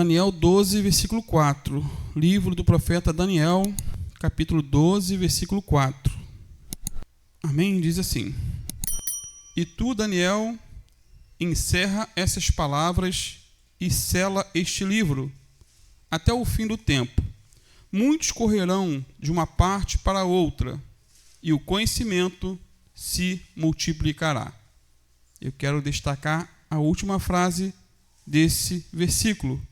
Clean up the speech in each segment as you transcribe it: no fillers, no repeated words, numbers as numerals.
Daniel 12, versículo 4. Livro do profeta Daniel, capítulo 12, versículo 4. Amém? Diz assim: E tu, Daniel, encerra essas palavras e sela este livro até o fim do tempo. Muitos correrão de uma parte para outra, e o conhecimento se multiplicará. Eu quero destacar a última frase desse versículo.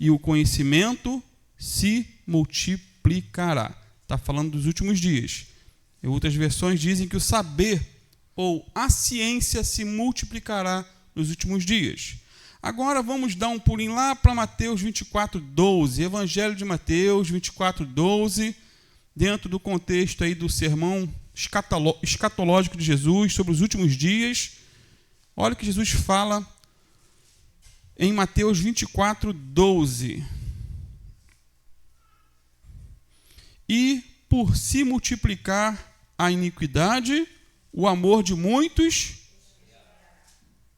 E o conhecimento se multiplicará. Está falando dos últimos dias. Em outras versões dizem que o saber ou a ciência se multiplicará nos últimos dias. Agora vamos dar um pulinho lá para Mateus 24:12. Evangelho de Mateus 24:12, dentro do contexto aí do sermão escatológico de Jesus sobre os últimos dias. Olha o que Jesus fala em Mateus 24:12. E por se multiplicar a iniquidade, o amor de muitos...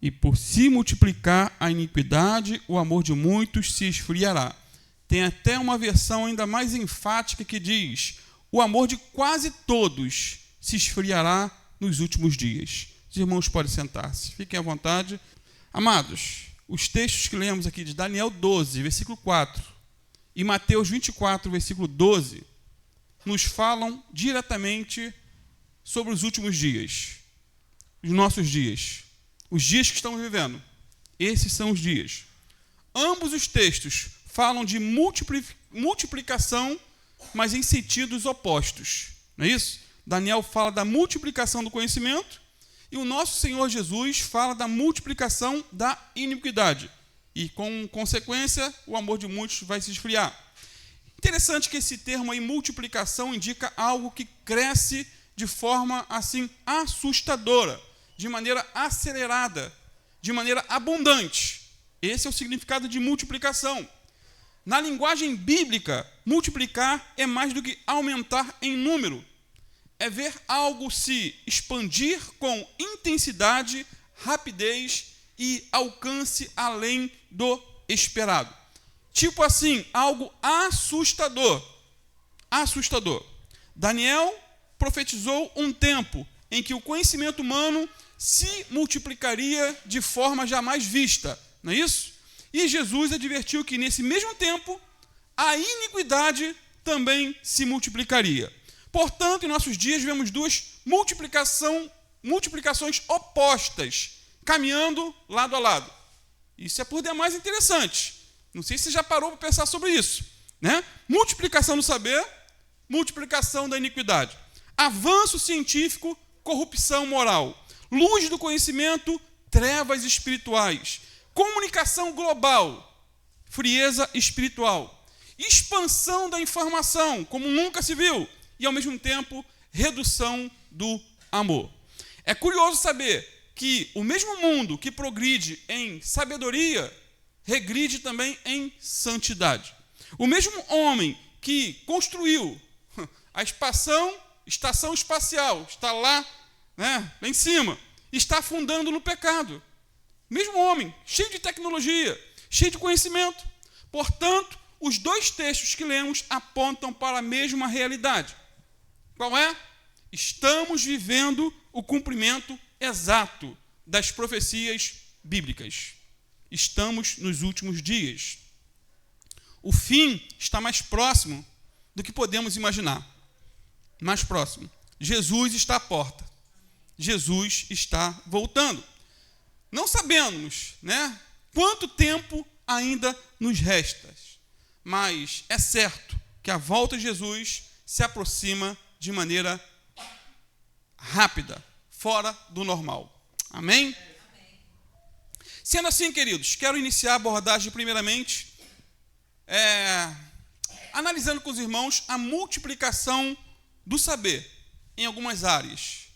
E por se multiplicar a iniquidade, o amor de muitos se esfriará. Tem até uma versão ainda mais enfática que diz: o amor de quase todos se esfriará nos últimos dias. Os irmãos podem sentar-se, fiquem à vontade. Amados, os textos que lemos aqui de Daniel 12, versículo 4, e Mateus 24, versículo 12, nos falam diretamente sobre os últimos dias, os nossos dias. Os dias que estamos vivendo, esses são os dias. Ambos os textos falam de multiplicação, mas em sentidos opostos. Não é isso? Daniel fala da multiplicação do conhecimento e o nosso Senhor Jesus fala da multiplicação da iniquidade. E, com consequência, o amor de muitos vai se esfriar. Interessante que esse termo aí, multiplicação, indica algo que cresce de forma, assim, assustadora, de maneira acelerada, de maneira abundante. Esse é o significado de multiplicação. Na linguagem bíblica, multiplicar é mais do que aumentar em número. É ver algo se expandir com intensidade, rapidez e alcance além do esperado. Tipo assim, algo assustador. Assustador. Daniel profetizou um tempo em que o conhecimento humano se multiplicaria de forma jamais vista, não é isso? E Jesus advertiu que nesse mesmo tempo a iniquidade também se multiplicaria. Portanto, em nossos dias vemos duas multiplicações opostas, caminhando lado a lado. Isso é por demais interessante. Não sei se você já parou para pensar sobre isso, né? Multiplicação do saber, multiplicação da iniquidade. Avanço científico, corrupção moral. Luz do conhecimento, trevas espirituais. Comunicação global, frieza espiritual. Expansão da informação, como nunca se viu. E, ao mesmo tempo, redução do amor. É curioso saber que o mesmo mundo que progride em sabedoria, regride também em santidade. O mesmo homem que construiu a estação espacial, está lá, né, lá em cima, está afundando no pecado. Mesmo homem, cheio de tecnologia, cheio de conhecimento. Portanto, os dois textos que lemos apontam para a mesma realidade. Qual é? Estamos vivendo o cumprimento exato das profecias bíblicas. Estamos nos últimos dias. O fim está mais próximo do que podemos imaginar. Mais próximo. Jesus está à porta. Jesus está voltando. Não sabemos, né, quanto tempo ainda nos resta, mas é certo que a volta de Jesus se aproxima de maneira rápida, fora do normal. Amém? Sendo assim, queridos, quero iniciar a abordagem primeiramente analisando com os irmãos a multiplicação do saber em algumas áreas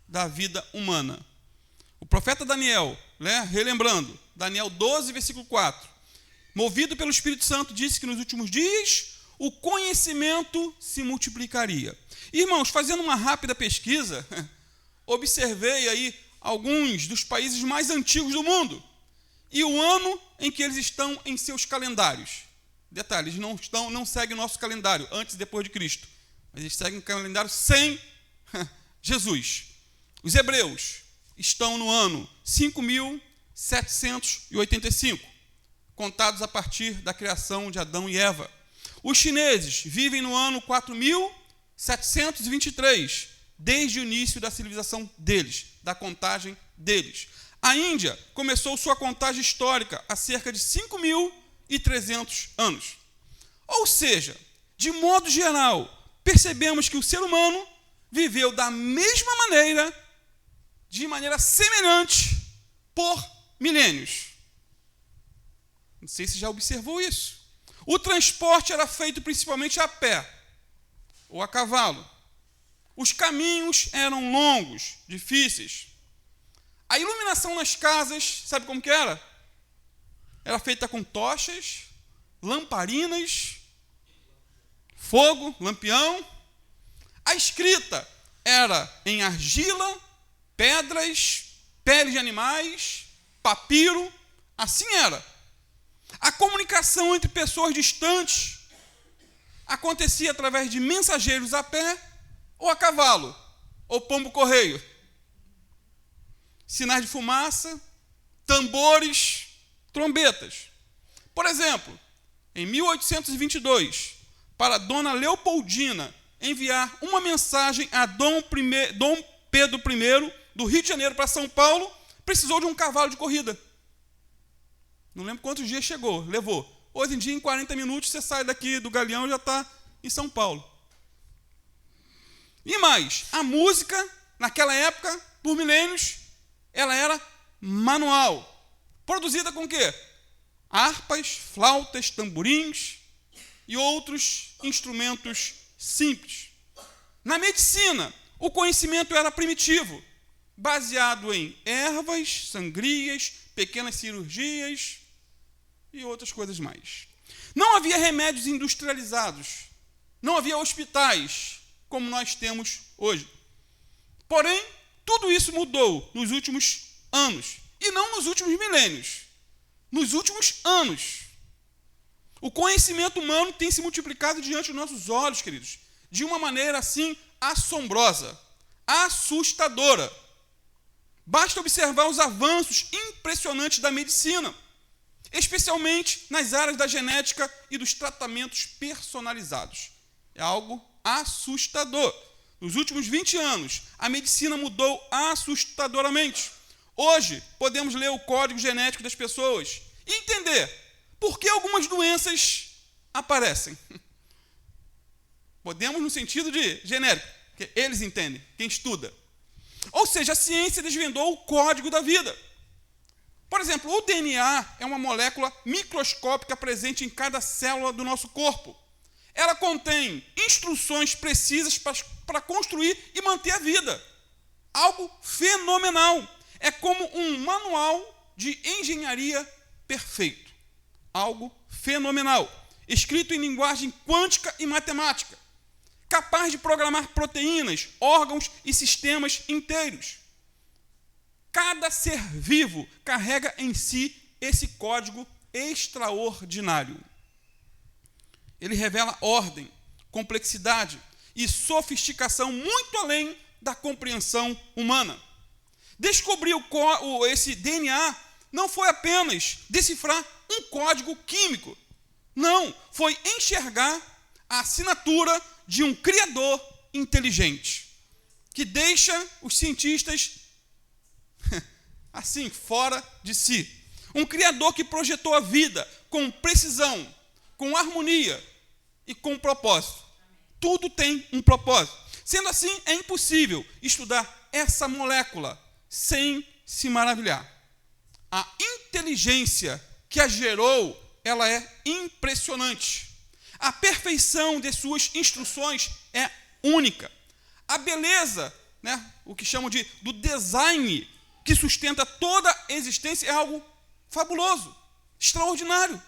da vida humana. O profeta Daniel, né, relembrando, Daniel 12, versículo 4, movido pelo Espírito Santo, disse que nos últimos dias o conhecimento se multiplicaria. Irmãos, fazendo uma rápida pesquisa, observei aí alguns dos países mais antigos do mundo. e o ano em que eles estão em seus calendários. Detalhe, eles não seguem o nosso calendário, antes e depois de Cristo. Mas eles seguem o calendário sem Jesus. Os hebreus estão no ano 5.785, contados a partir da criação de Adão e Eva. Os chineses vivem no ano 4.723, desde o início da civilização deles, da contagem deles. A Índia começou sua contagem histórica há cerca de 5.300 anos. Ou seja, de modo geral, percebemos que o ser humano viveu da mesma maneira, de maneira semelhante, por milênios. Não sei se já observou isso. O transporte era feito principalmente a pé ou a cavalo. Os caminhos eram longos, difíceis. A iluminação nas casas, sabe como que era? Era feita com tochas, lamparinas, fogo, lampião. A escrita era em argila, pedras, peles de animais, papiro. Assim era. A comunicação entre pessoas distantes acontecia através de mensageiros a pé ou a cavalo, ou pombo-correio. Sinais de fumaça, tambores, trombetas. Por exemplo, em 1822, para Dona Leopoldina enviar uma mensagem a Dom Pedro I, do Rio de Janeiro para São Paulo, precisou de um cavalo de corrida. Não lembro quantos dias levou. Hoje em dia, em 40 minutos, você sai daqui do Galeão e já está em São Paulo. E mais, a música, naquela época, por milênios, ela era manual. Produzida com o quê? Harpas, flautas, tamborins e outros instrumentos simples. Na medicina, o conhecimento era primitivo, baseado em ervas, sangrias, pequenas cirurgias e outras coisas mais. Não havia remédios industrializados, não havia hospitais como nós temos hoje. Porém, tudo isso mudou nos últimos anos, e não nos últimos milênios, nos últimos anos. O conhecimento humano tem se multiplicado diante dos nossos olhos, queridos, de uma maneira assim assombrosa, assustadora. Basta observar os avanços impressionantes da medicina, especialmente nas áreas da genética e dos tratamentos personalizados. É algo assustador. Nos últimos 20 anos, a medicina mudou assustadoramente. Hoje, podemos ler o código genético das pessoas e entender por que algumas doenças aparecem. Podemos no sentido de genérico, que eles entendem, quem estuda. Ou seja, a ciência desvendou o código da vida. Por exemplo, o DNA é uma molécula microscópica presente em cada célula do nosso corpo. Ela contém instruções precisas para construir e manter a vida. Algo fenomenal. É como um manual de engenharia perfeito. Algo fenomenal. Escrito em linguagem quântica e matemática. Capaz de programar proteínas, órgãos e sistemas inteiros. Cada ser vivo carrega em si esse código extraordinário. Ele revela ordem, complexidade e sofisticação muito além da compreensão humana. Descobrir esse DNA não foi apenas decifrar um código químico. Não, foi enxergar a assinatura de um criador inteligente, que deixa os cientistas assim, fora de si. Um criador que projetou a vida com precisão, com harmonia e com propósito. Tudo tem um propósito. Sendo assim, é impossível estudar essa molécula sem se maravilhar. A inteligência que a gerou, ela é impressionante. A perfeição de suas instruções é única. A beleza, o que chamam do design que sustenta toda a existência é algo fabuloso, extraordinário.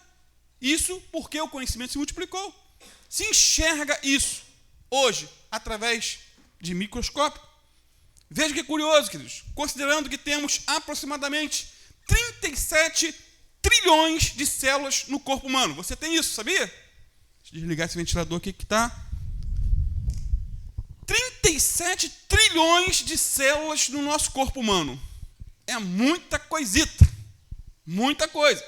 Isso porque o conhecimento se multiplicou. Se enxerga isso hoje através de microscópio. Veja que curioso, queridos, considerando que temos aproximadamente 37 trilhões de células no corpo humano. Você tem isso, sabia? Deixa eu desligar esse ventilador aqui que está. 37 trilhões de células no nosso corpo humano. É muita coisita. Muita coisa.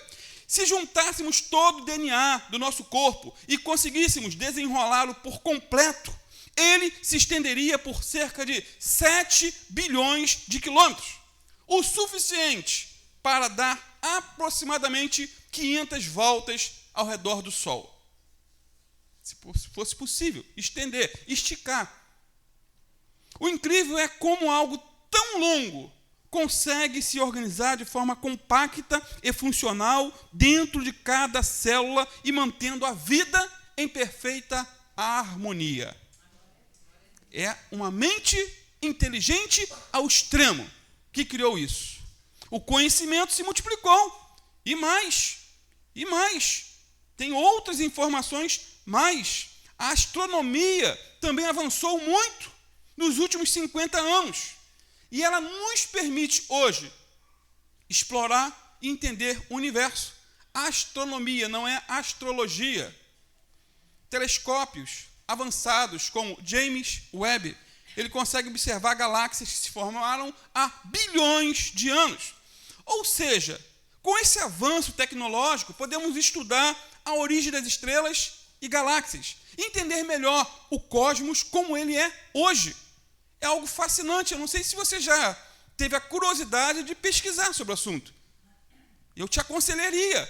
Se juntássemos todo o DNA do nosso corpo e conseguíssemos desenrolá-lo por completo, ele se estenderia por cerca de 7 bilhões de quilômetros. O suficiente para dar aproximadamente 500 voltas ao redor do Sol. Se fosse possível, estender, esticar. O incrível é como algo tão longo consegue se organizar de forma compacta e funcional dentro de cada célula e mantendo a vida em perfeita harmonia. É uma mente inteligente ao extremo que criou isso. O conhecimento se multiplicou. E mais. Tem outras informações mais. A astronomia também avançou muito nos últimos 50 anos. E ela nos permite hoje explorar e entender o universo. A astronomia não é astrologia. Telescópios avançados como James Webb, ele consegue observar galáxias que se formaram há bilhões de anos. Ou seja, com esse avanço tecnológico, podemos estudar a origem das estrelas e galáxias, entender melhor o cosmos como ele é hoje. É algo fascinante. Eu não sei se você já teve a curiosidade de pesquisar sobre o assunto. Eu te aconselharia.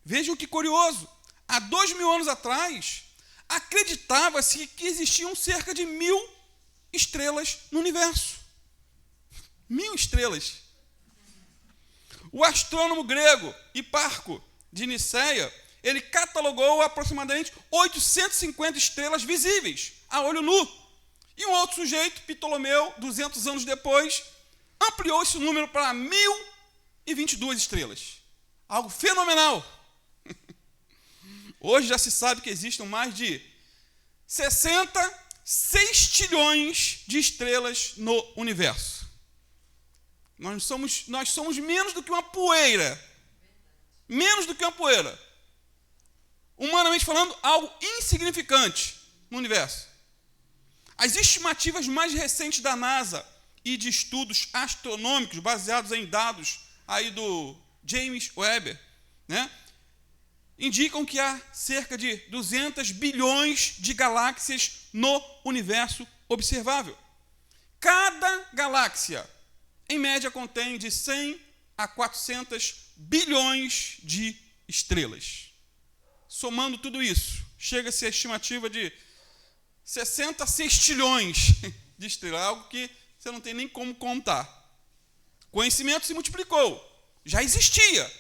Vejam que curioso. Há 2000 anos atrás, acreditava-se que existiam cerca de 1000 estrelas no universo. 1000 estrelas. O astrônomo grego Hiparco de Niceia, ele catalogou aproximadamente 850 estrelas visíveis a olho nu. E um outro sujeito, Ptolomeu, 200 anos depois, ampliou esse número para 1022 estrelas. Algo fenomenal. Hoje já se sabe que existem mais de 66 trilhões de estrelas no universo. Nós somos menos do que uma poeira. Menos do que uma poeira. Humanamente falando, algo insignificante no universo. As estimativas mais recentes da NASA e de estudos astronômicos baseados em dados aí do James Webb, né, indicam que há cerca de 200 bilhões de galáxias no universo observável. Cada galáxia, em média, contém de 100 a 400 bilhões de estrelas. Somando tudo isso, chega-se a estimativa de 60 sextilhões de estrelas, algo que você não tem nem como contar. O conhecimento se multiplicou. Já existia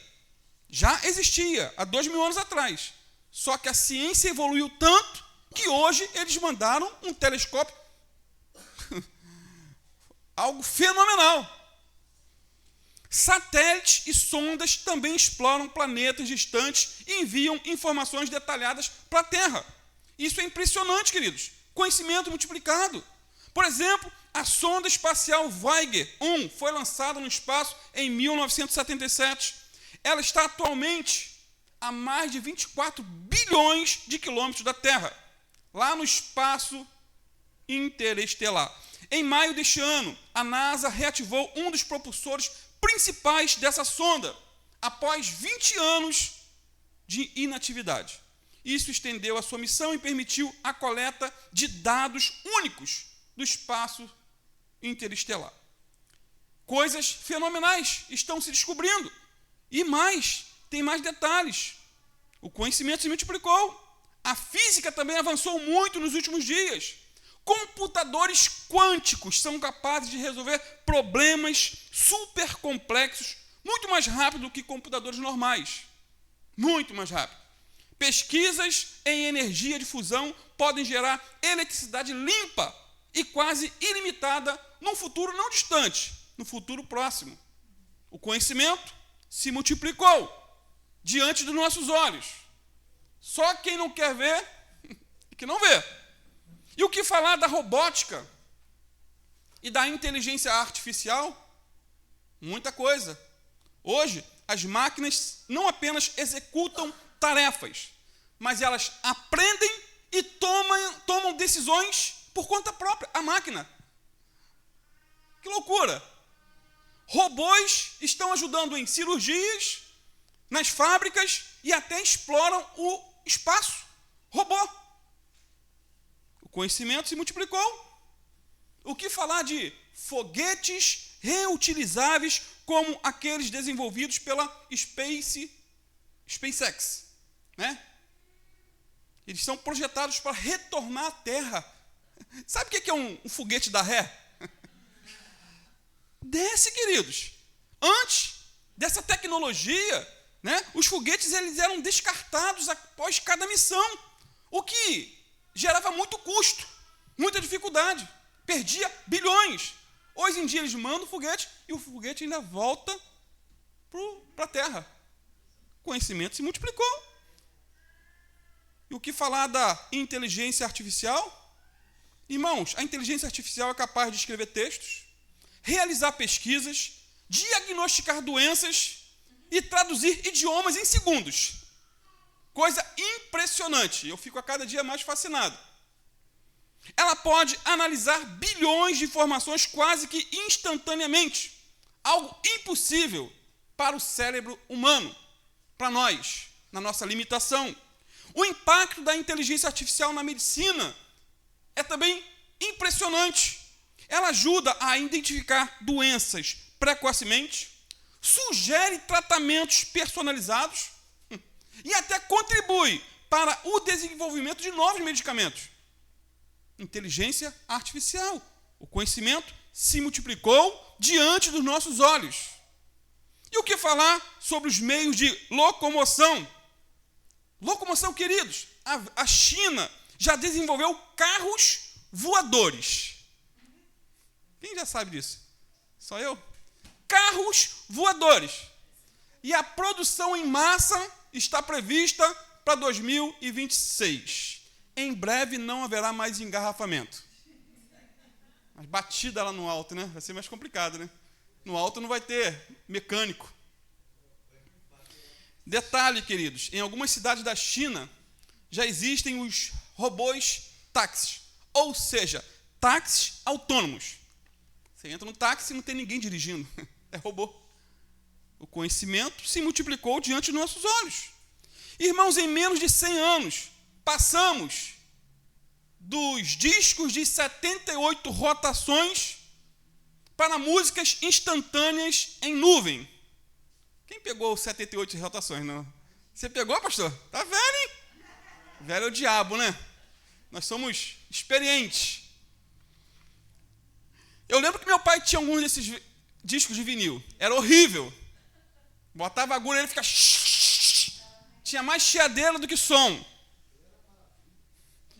há 2000 anos atrás. Só que a ciência evoluiu tanto que hoje eles mandaram um telescópio, algo fenomenal. Satélites e sondas também exploram planetas distantes e enviam informações detalhadas para a Terra. Isso é impressionante, queridos. Conhecimento multiplicado. Por exemplo, a sonda espacial Voyager 1 foi lançada no espaço em 1977. Ela está atualmente a mais de 24 bilhões de quilômetros da Terra, lá no espaço interestelar. Em maio deste ano, a NASA reativou um dos propulsores principais dessa sonda, após 20 anos de inatividade. Isso estendeu a sua missão e permitiu a coleta de dados únicos do espaço interestelar. Coisas fenomenais estão se descobrindo. E mais, tem mais detalhes. O conhecimento se multiplicou. A física também avançou muito nos últimos dias. Computadores quânticos são capazes de resolver problemas super complexos muito mais rápido do que computadores normais. Muito mais rápido. Pesquisas em energia de fusão podem gerar eletricidade limpa e quase ilimitada num futuro não distante, no futuro próximo. O conhecimento se multiplicou diante dos nossos olhos. Só quem não quer ver, que não vê. E o que falar da robótica e da inteligência artificial? Muita coisa. Hoje, as máquinas não apenas executam tarefas, mas elas aprendem e tomam decisões por conta própria. A máquina. Que loucura! Robôs estão ajudando em cirurgias, nas fábricas e até exploram o espaço. Robô. O conhecimento se multiplicou. O que falar de foguetes reutilizáveis como aqueles desenvolvidos pela SpaceX, né? Eles são projetados para retornar à Terra. Sabe o que é um foguete da ré? Desce, queridos. Antes dessa tecnologia, né, os foguetes eles eram descartados após cada missão, o que gerava muito custo, muita dificuldade. Perdia bilhões. Hoje em dia eles mandam o foguete e o foguete ainda volta para a Terra. O conhecimento se multiplicou. E o que falar da inteligência artificial? Irmãos, a inteligência artificial é capaz de escrever textos, realizar pesquisas, diagnosticar doenças e traduzir idiomas em segundos. Coisa impressionante. Eu fico a cada dia mais fascinado. Ela pode analisar bilhões de informações quase que instantaneamente. Algo impossível para o cérebro humano, para nós, na nossa limitação. O impacto da inteligência artificial na medicina é também impressionante. Ela ajuda a identificar doenças precocemente, sugere tratamentos personalizados e até contribui para o desenvolvimento de novos medicamentos. Inteligência artificial. O conhecimento se multiplicou diante dos nossos olhos. E o que falar sobre os meios de locomoção? Locomoção, queridos, a China já desenvolveu carros voadores. Quem já sabe disso? Só eu? Carros voadores. E a produção em massa está prevista para 2026. Em breve não haverá mais engarrafamento. Mas batida lá no alto, né? Vai ser mais complicado, né? No alto não vai ter mecânico. Detalhe, queridos, em algumas cidades da China já existem os robôs táxis, ou seja, táxis autônomos. Você entra no táxi e não tem ninguém dirigindo, é robô. O conhecimento se multiplicou diante dos nossos olhos. Irmãos, em menos de 100 anos, passamos dos discos de 78 rotações para músicas instantâneas em nuvem. Quem pegou 78 rotações? Não? Você pegou, pastor? Tá velho, hein? Velho é o diabo, né? Nós somos experientes. Eu lembro que meu pai tinha alguns desses discos de vinil. Era horrível. Botava a agulha e ele ficava... Tinha mais chiadeira do que som.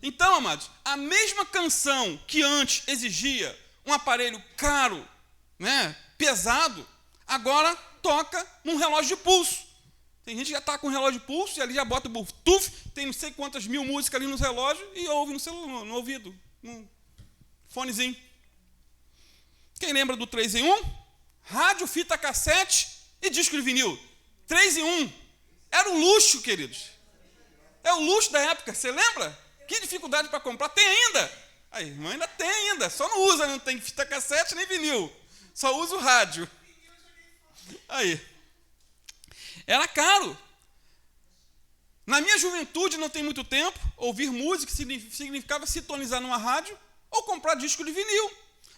Então, amados, a mesma canção que antes exigia um aparelho caro, né, pesado, agora toca num relógio de pulso. Tem gente que já está com um relógio de pulso e ali já bota o Bluetooth, tem não sei quantas mil músicas ali no relógio e ouve no celular, no ouvido, no fonezinho. Quem lembra do 3 em 1? Rádio, fita cassete e disco de vinil. 3 em 1. Era um luxo, queridos. É o luxo da época, você lembra? Que dificuldade para comprar. Tem ainda. A irmã ainda tem ainda. Só não usa, não tem fita cassete nem vinil. Só usa o rádio. Aí. Era caro. Na minha juventude, não tem muito tempo, ouvir música significava sintonizar numa rádio ou comprar disco de vinil.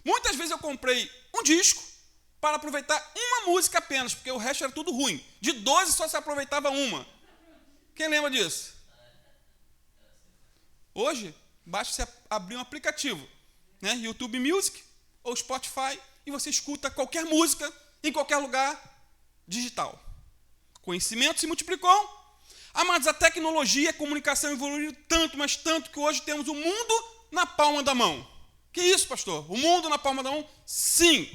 Muitas vezes eu comprei um disco para aproveitar uma música apenas, porque o resto era tudo ruim. De 12 só se aproveitava uma. Quem lembra disso? Hoje, basta você abrir um aplicativo, né? YouTube Music ou Spotify, e você escuta qualquer música, em qualquer lugar, digital. Conhecimento se multiplicou. Amados, a tecnologia e a comunicação evoluíram tanto, mas tanto, que hoje temos o mundo na palma da mão. Que isso, pastor? O mundo na palma da mão? Sim.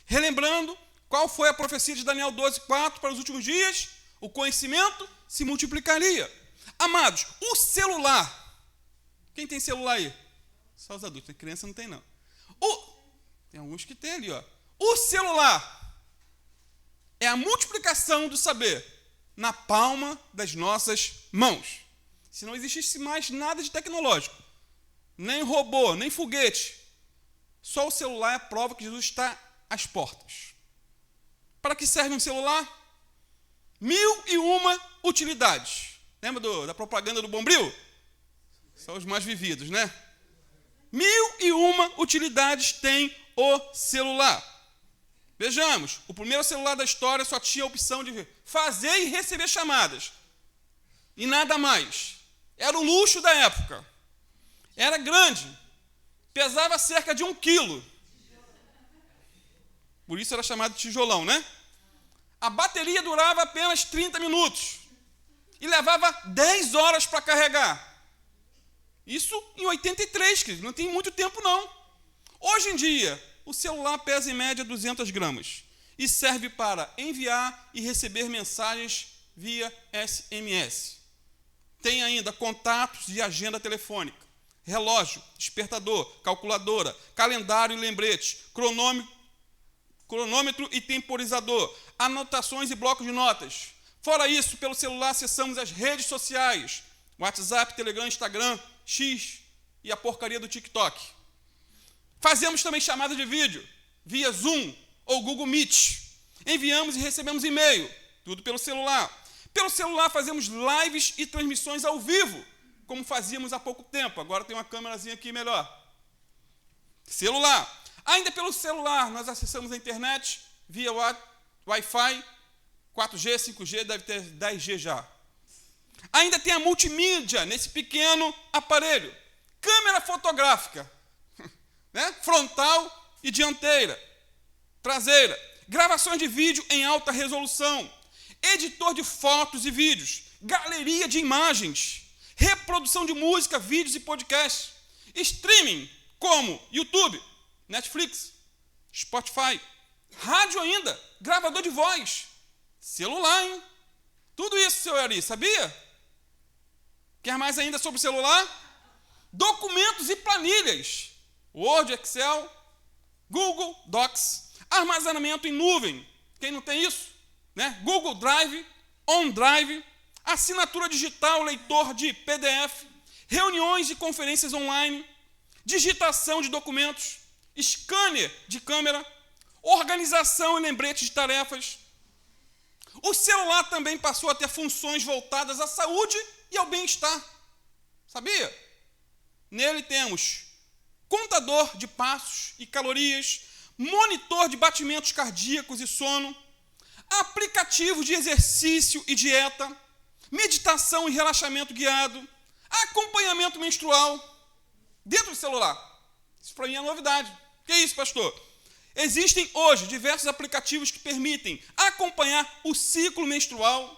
Relembrando, qual foi a profecia de Daniel 12:4 para os últimos dias? O conhecimento se multiplicaria. Amados, o celular... Quem tem celular aí? Só os adultos, criança não tem não. Tem alguns que tem ali, ó. O celular é a multiplicação do saber na palma das nossas mãos. Se não existisse mais nada de tecnológico, nem robô, nem foguete, só o celular é a prova que Jesus está às portas. Para que serve um celular? 1001 utilidades. Lembra da propaganda do Bombril? São os mais vividos, né? 1001 utilidades tem o celular. Vejamos, o primeiro celular da história só tinha a opção de fazer e receber chamadas. E nada mais. Era o luxo da época. Era grande. Pesava cerca de 1 quilo. Por isso era chamado de tijolão, né? A bateria durava apenas 30 minutos. E levava 10 horas para carregar. Isso em 83, querido. Não tem muito tempo, não. Hoje em dia, o celular pesa em média 200 gramas. E serve para enviar e receber mensagens via SMS. Tem ainda contatos e agenda telefônica. Relógio, despertador, calculadora, calendário e lembrete, cronômetro e temporizador, anotações e blocos de notas. Fora isso, pelo celular acessamos as redes sociais, WhatsApp, Telegram, Instagram, X e a porcaria do TikTok. Fazemos também chamada de vídeo, via Zoom ou Google Meet. Enviamos e recebemos e-mail, tudo pelo celular. Pelo celular fazemos lives e transmissões ao vivo, como fazíamos há pouco tempo. Agora tem uma câmerazinha aqui melhor. Celular. Ainda pelo celular, nós acessamos a internet via Wi-Fi, 4G, 5G, deve ter 10G já. Ainda tem a multimídia nesse pequeno aparelho. Câmera fotográfica, né? Frontal e dianteira, traseira. Gravações de vídeo em alta resolução. Editor de fotos e vídeos. Galeria de imagens. Reprodução de música, vídeos e podcasts. Streaming, como YouTube, Netflix, Spotify. Rádio ainda, gravador de voz. Celular, hein? Tudo isso, seu Ari, sabia? Quer mais ainda sobre o celular? Documentos e planilhas. Word, Excel, Google Docs. Armazenamento em nuvem. Quem não tem isso? Né? Google Drive, OneDrive. Assinatura digital, leitor de PDF. Reuniões e conferências online. Digitação de documentos. Scanner de câmera. Organização e lembrete de tarefas. O celular também passou a ter funções voltadas à saúde e ao bem-estar. Sabia? Nele temos contador de passos e calorias, monitor de batimentos cardíacos e sono, aplicativo de exercício e dieta, meditação e relaxamento guiado, acompanhamento menstrual, dentro do celular. Isso para mim é novidade. Que é isso, pastor? Existem hoje diversos aplicativos que permitem acompanhar o ciclo menstrual,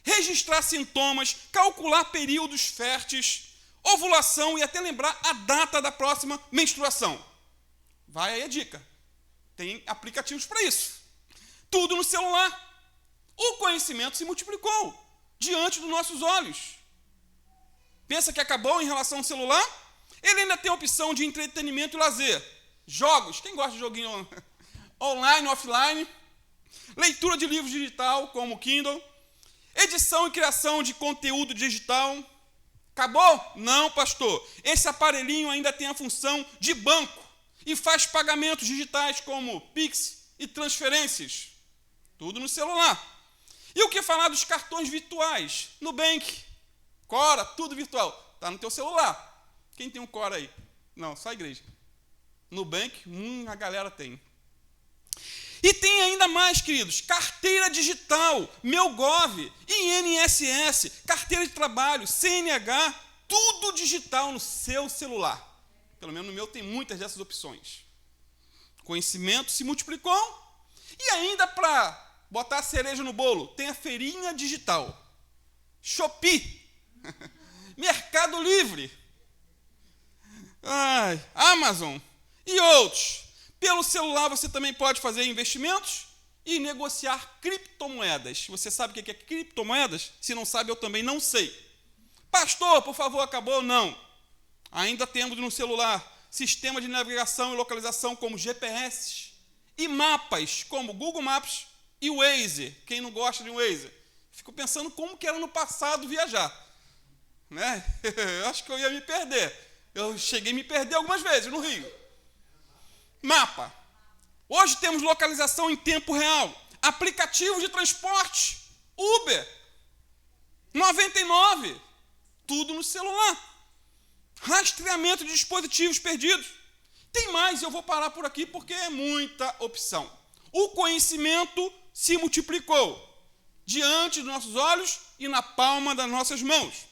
registrar sintomas, calcular períodos férteis, ovulação e até lembrar a data da próxima menstruação. Vai aí a dica. Tem aplicativos para isso. Tudo no celular. O conhecimento se multiplicou diante dos nossos olhos. Pensa que acabou em relação ao celular? Ele ainda tem a opção de entretenimento e lazer. Jogos, quem gosta de joguinho online, offline, leitura de livros digital, como o Kindle, edição e criação de conteúdo digital. Acabou? Não, pastor. Esse aparelhinho ainda tem a função de banco e faz pagamentos digitais como Pix e transferências. Tudo no celular. E o que falar dos cartões virtuais? Nubank, Cora, tudo virtual. Está no teu celular. Quem tem um Cora aí? Não, só a igreja. Nubank, a galera tem. E tem ainda mais, queridos, carteira digital, MeuGov, INSS, carteira de trabalho, CNH, tudo digital no seu celular. Pelo menos no meu tem muitas dessas opções. Conhecimento se multiplicou. E ainda para botar a cereja no bolo, tem a feirinha digital. Shopee, Mercado Livre, Amazon e outros. Pelo celular você também pode fazer investimentos e negociar criptomoedas. Você sabe o que é criptomoedas? Se não sabe, eu também não sei. Pastor, por favor, acabou? Não. Ainda temos no celular sistema de navegação e localização como GPS e mapas como Google Maps, E o Waze, quem não gosta de um Waze? Fico pensando como que era no passado viajar. Né? Eu acho que eu ia me perder. Eu cheguei a me perder algumas vezes no Rio. Mapa. Hoje temos localização em tempo real. Aplicativos de transporte. Uber. 99. Tudo no celular. Rastreamento de dispositivos perdidos. Tem mais, eu vou parar por aqui porque é muita opção. O conhecimento se multiplicou diante dos nossos olhos e na palma das nossas mãos.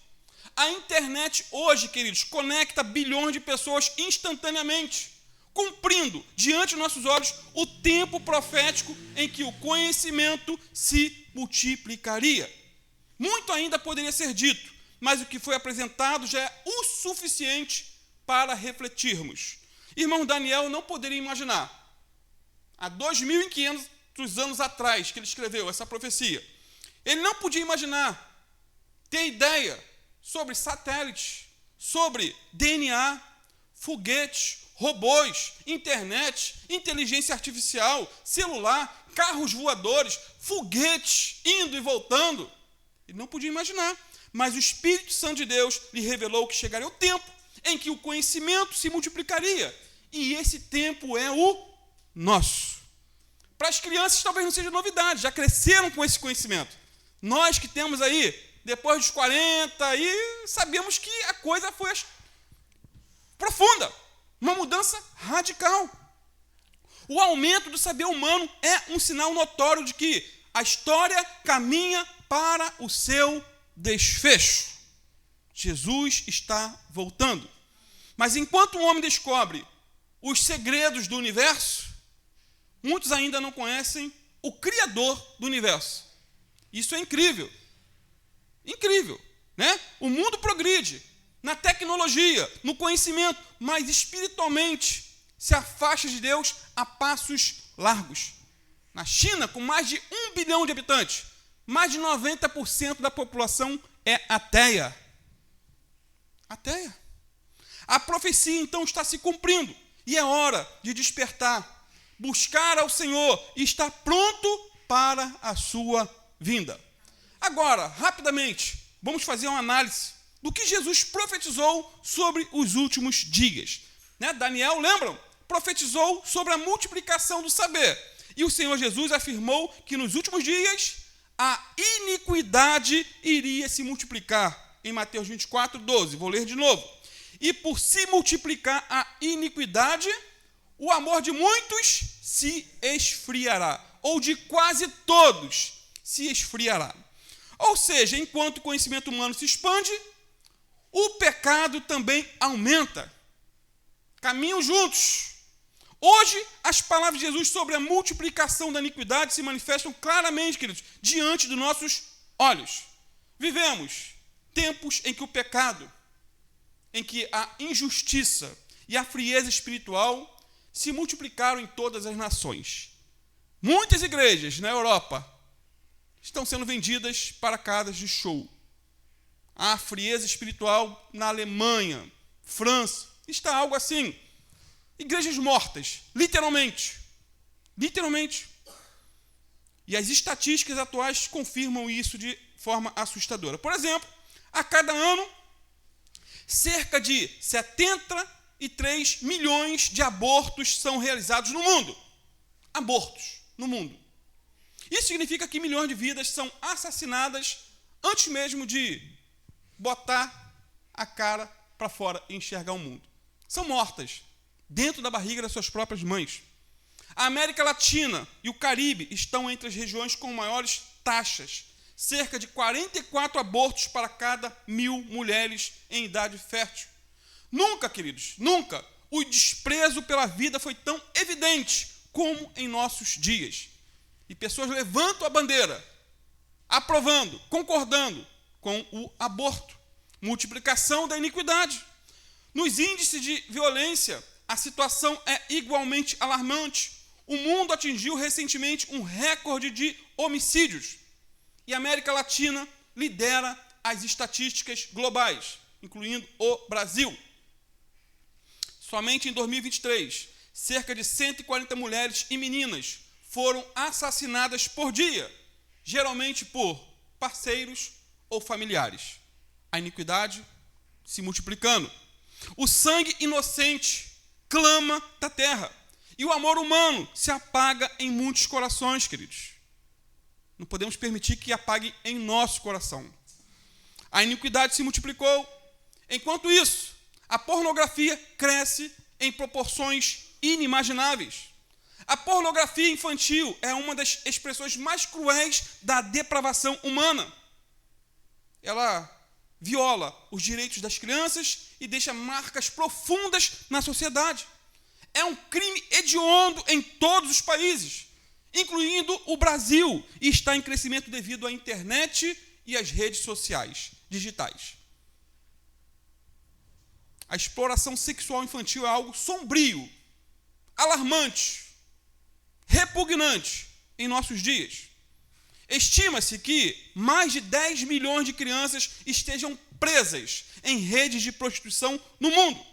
A internet hoje, queridos, conecta bilhões de pessoas instantaneamente, cumprindo diante dos nossos olhos o tempo profético em que o conhecimento se multiplicaria. Muito ainda poderia ser dito, mas o que foi apresentado já é o suficiente para refletirmos. Irmão Daniel não poderia imaginar, há 2.500 anos atrás que ele escreveu essa profecia, ele não podia imaginar, ter ideia sobre satélites, sobre DNA, foguetes, robôs, internet, inteligência artificial, celular, carros voadores, foguetes indo e voltando. Ele não podia imaginar, mas o Espírito Santo de Deus lhe revelou que chegaria o tempo em que o conhecimento se multiplicaria, e esse tempo é o nosso. Para as crianças talvez não seja novidade, já cresceram com esse conhecimento. Nós que temos aí, depois dos 40, aí sabemos que a coisa foi profunda, uma mudança radical. O aumento do saber humano é um sinal notório de que a história caminha para o seu desfecho. Jesus está voltando. Mas enquanto o homem descobre os segredos do universo, muitos ainda não conhecem o Criador do universo. Isso é incrível. Incrível, né? O mundo progride na tecnologia, no conhecimento, mas espiritualmente se afasta de Deus a passos largos. Na China, com mais de 1 bilhão de habitantes, mais de 90% da população é ateia. Ateia. A profecia, então, está se cumprindo, e é hora de despertar, buscar ao Senhor e estar pronto para a sua vinda. Agora, rapidamente, vamos fazer uma análise do que Jesus profetizou sobre os últimos dias. Né? Daniel, lembram? Profetizou sobre a multiplicação do saber. E o Senhor Jesus afirmou que nos últimos dias a iniquidade iria se multiplicar. Em Mateus 24, 12. Vou ler de novo. E por se multiplicar a iniquidade, o amor de muitos se esfriará. Ou de quase todos se esfriará. Ou seja, enquanto o conhecimento humano se expande, o pecado também aumenta. Caminham juntos. Hoje, as palavras de Jesus sobre a multiplicação da iniquidade se manifestam claramente, queridos, diante dos nossos olhos. Vivemos tempos em que o pecado, em que a injustiça e a frieza espiritual se multiplicaram em todas as nações. Muitas igrejas na Europa estão sendo vendidas para casas de show. A frieza espiritual na Alemanha, França, está algo assim. Igrejas mortas, literalmente. Literalmente. E as estatísticas atuais confirmam isso de forma assustadora. Por exemplo, a cada ano, cerca de 73 milhões de abortos são realizados no mundo. Abortos no mundo. Isso significa que milhões de vidas são assassinadas antes mesmo de botar a cara para fora e enxergar o mundo. São mortas dentro da barriga das suas próprias mães. A América Latina e o Caribe estão entre as regiões com maiores taxas. Cerca de 44 abortos para cada 1.000 mulheres em idade fértil. Nunca, queridos, nunca o desprezo pela vida foi tão evidente como em nossos dias. E pessoas levantam a bandeira, aprovando, concordando com o aborto. Multiplicação da iniquidade. Nos índices de violência, a situação é igualmente alarmante. O mundo atingiu recentemente um recorde de homicídios. E a América Latina lidera as estatísticas globais, incluindo o Brasil. Somente em 2023, cerca de 140 mulheres e meninas foram assassinadas por dia, geralmente por parceiros ou familiares. A iniquidade se multiplicando. O sangue inocente clama da terra. E o amor humano se apaga em muitos corações, queridos. Não podemos permitir que apague em nosso coração. A iniquidade se multiplicou. Enquanto isso, a pornografia cresce em proporções inimagináveis. A pornografia infantil é uma das expressões mais cruéis da depravação humana. Ela viola os direitos das crianças e deixa marcas profundas na sociedade. É um crime hediondo em todos os países, incluindo o Brasil, e está em crescimento devido à internet e às redes sociais digitais. A exploração sexual infantil é algo sombrio, alarmante, repugnante em nossos dias. Estima-se que mais de 10 milhões de crianças estejam presas em redes de prostituição no mundo.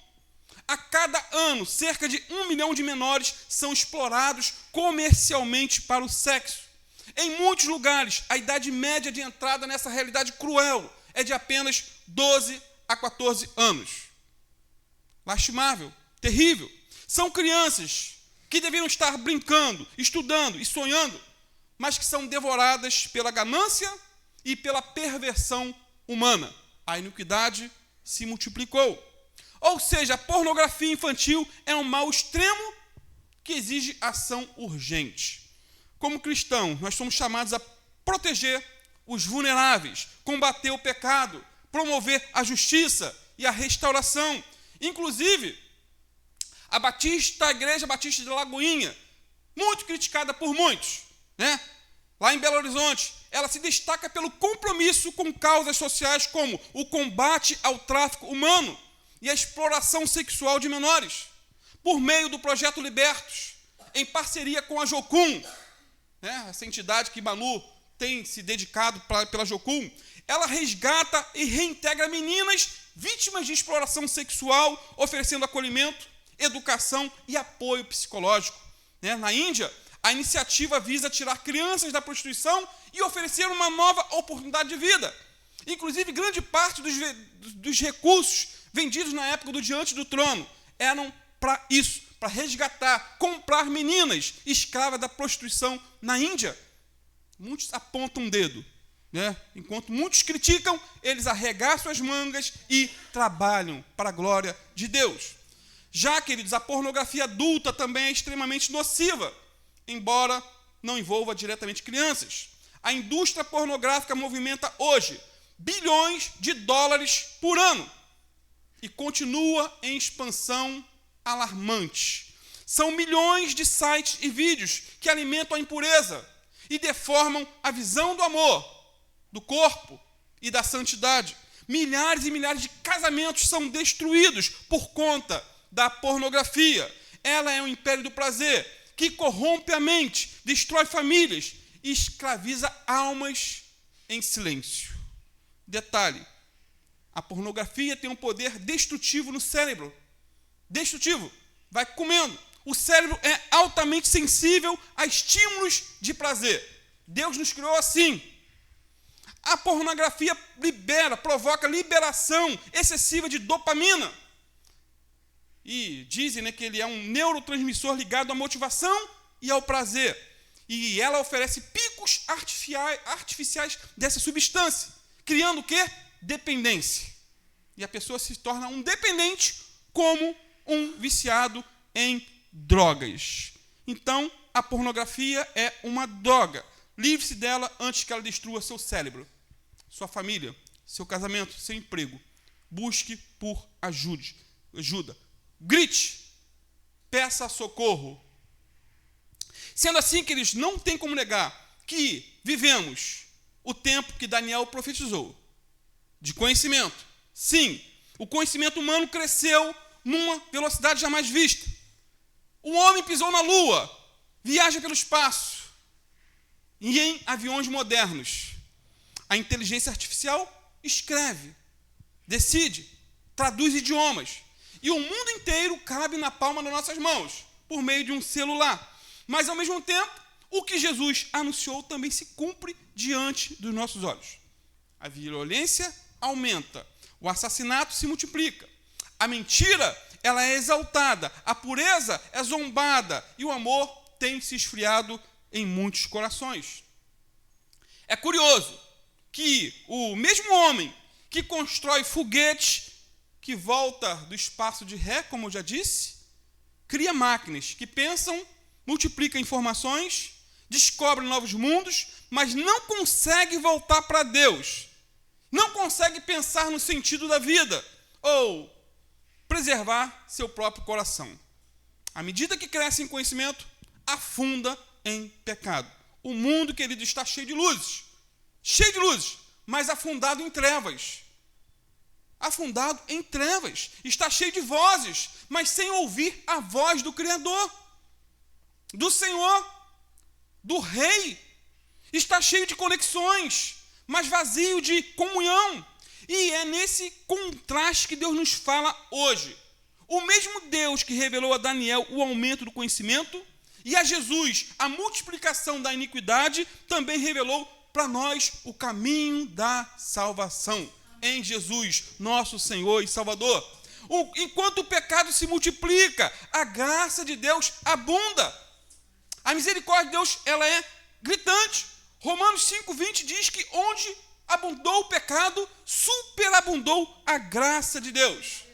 A cada ano, cerca de 1 milhão de menores são explorados comercialmente para o sexo. Em muitos lugares, a idade média de entrada nessa realidade cruel é de apenas 12 a 14 anos. Lastimável, terrível. São crianças que deveriam estar brincando, estudando e sonhando, mas que são devoradas pela ganância e pela perversão humana. A iniquidade se multiplicou. Ou seja, a pornografia infantil é um mal extremo que exige ação urgente. Como cristãos, nós somos chamados a proteger os vulneráveis, combater o pecado, promover a justiça e a restauração. Inclusive, a Igreja Batista de Lagoinha, muito criticada por muitos, né? Lá em Belo Horizonte, ela se destaca pelo compromisso com causas sociais como o combate ao tráfico humano e a exploração sexual de menores, por meio do Projeto Libertos, em parceria com a Jocum, né, essa entidade que Manu tem se dedicado pela Jocum. Ela resgata e reintegra meninas vítimas de exploração sexual, oferecendo acolhimento, educação e apoio psicológico. Né? Na Índia, a iniciativa visa tirar crianças da prostituição e oferecer uma nova oportunidade de vida. Inclusive, grande parte dos recursos vendidos na época do Diante do Trono eram para isso, para resgatar, comprar meninas escravas da prostituição na Índia. Muitos apontam um dedo, né? Enquanto muitos criticam, eles arregaçam as mangas e trabalham para a glória de Deus. Já, queridos, a pornografia adulta também é extremamente nociva, embora não envolva diretamente crianças. A indústria pornográfica movimenta hoje bilhões de dólares por ano e continua em expansão alarmante. São milhões de sites e vídeos que alimentam a impureza e deformam a visão do amor, do corpo e da santidade. Milhares e milhares de casamentos são destruídos por conta da pornografia. Ela é um império do prazer que corrompe a mente, destrói famílias e escraviza almas em silêncio. Detalhe: a pornografia tem um poder destrutivo no cérebro. Destrutivo. Vai comendo. O cérebro é altamente sensível a estímulos de prazer. Deus nos criou assim. A pornografia provoca liberação excessiva de dopamina. E dizem, né, que ele é um neurotransmissor ligado à motivação e ao prazer. E ela oferece picos artificiais dessa substância, criando o quê? Dependência. E a pessoa se torna um dependente como um viciado em drogas. Então, a pornografia é uma droga. Livre-se dela antes que ela destrua seu cérebro, sua família, seu casamento, seu emprego. Busque por ajuda. Grite. Peça socorro. Sendo assim, queridos, não tem como negar que vivemos o tempo que Daniel profetizou, de conhecimento. Sim, o conhecimento humano cresceu numa velocidade jamais vista. O homem pisou na lua, viaja pelo espaço, e em aviões modernos. A inteligência artificial escreve, decide, traduz idiomas, e o mundo inteiro cabe na palma das nossas mãos, por meio de um celular. Mas, ao mesmo tempo, o que Jesus anunciou também se cumpre diante dos nossos olhos. A violência aumenta, o assassinato se multiplica, a mentira ela é exaltada, a pureza é zombada e o amor tem se esfriado em muitos corações. É curioso que o mesmo homem que constrói foguetes que volta do espaço de ré, como eu já disse, cria máquinas que pensam, multiplicam informações, descobrem novos mundos, mas não consegue voltar para Deus. Não consegue pensar no sentido da vida ou preservar seu próprio coração. À medida que cresce em conhecimento, afunda em pecado. O mundo, querido, está cheio de luzes, mas afundado em trevas. Afundado em trevas. Está cheio de vozes, mas sem ouvir a voz do Criador, do Senhor, do Rei. Está cheio de conexões, mas vazio de comunhão. E é nesse contraste que Deus nos fala hoje. O mesmo Deus que revelou a Daniel o aumento do conhecimento e a Jesus a multiplicação da iniquidade, também revelou para nós o caminho da salvação em Jesus, nosso Senhor e Salvador. Enquanto o pecado se multiplica, a graça de Deus abunda. A misericórdia de Deus ela é gritante. Romanos 5,20 diz que onde abundou o pecado, superabundou a graça de Deus.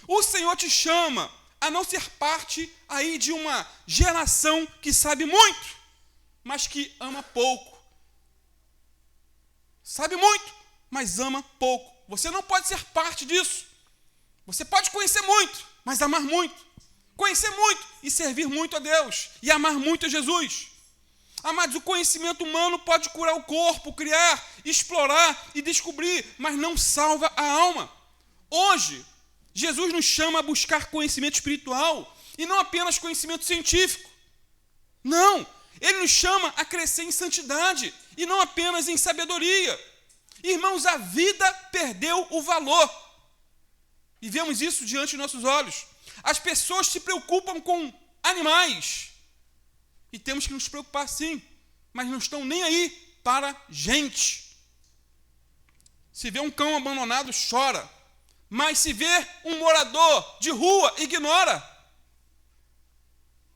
O Senhor te chama a não ser parte aí de uma geração que sabe muito, mas que ama pouco. Sabe muito, mas ama pouco. Você não pode ser parte disso. Você pode conhecer muito, mas amar muito. Conhecer muito e servir muito a Deus. E amar muito a Jesus. Amados, o conhecimento humano pode curar o corpo, criar, explorar e descobrir, mas não salva a alma. Hoje, Jesus nos chama a buscar conhecimento espiritual e não apenas conhecimento científico. Não, Ele nos chama a crescer em santidade e não apenas em sabedoria. Irmãos, a vida perdeu o valor. E vemos isso diante de nossos olhos. As pessoas se preocupam com animais. E temos que nos preocupar sim, mas não estão nem aí para gente. Se vê um cão abandonado, chora. Mas se vê um morador de rua, ignora.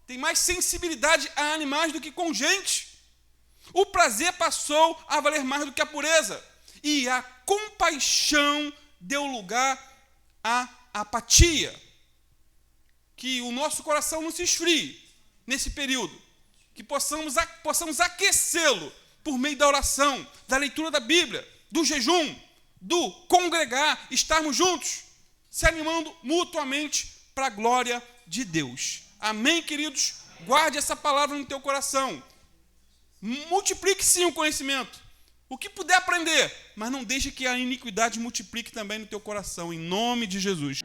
Tem mais sensibilidade a animais do que com gente. O prazer passou a valer mais do que a pureza. E a compaixão deu lugar à apatia. Que o nosso coração não se esfrie nesse período. Que possamos aquecê-lo por meio da oração, da leitura da Bíblia, do jejum, do congregar, estarmos juntos, se animando mutuamente para a glória de Deus. Amém, queridos? Guarde essa palavra no teu coração. Multiplique sim o conhecimento. O que puder aprender, mas não deixe que a iniquidade multiplique também no teu coração, em nome de Jesus.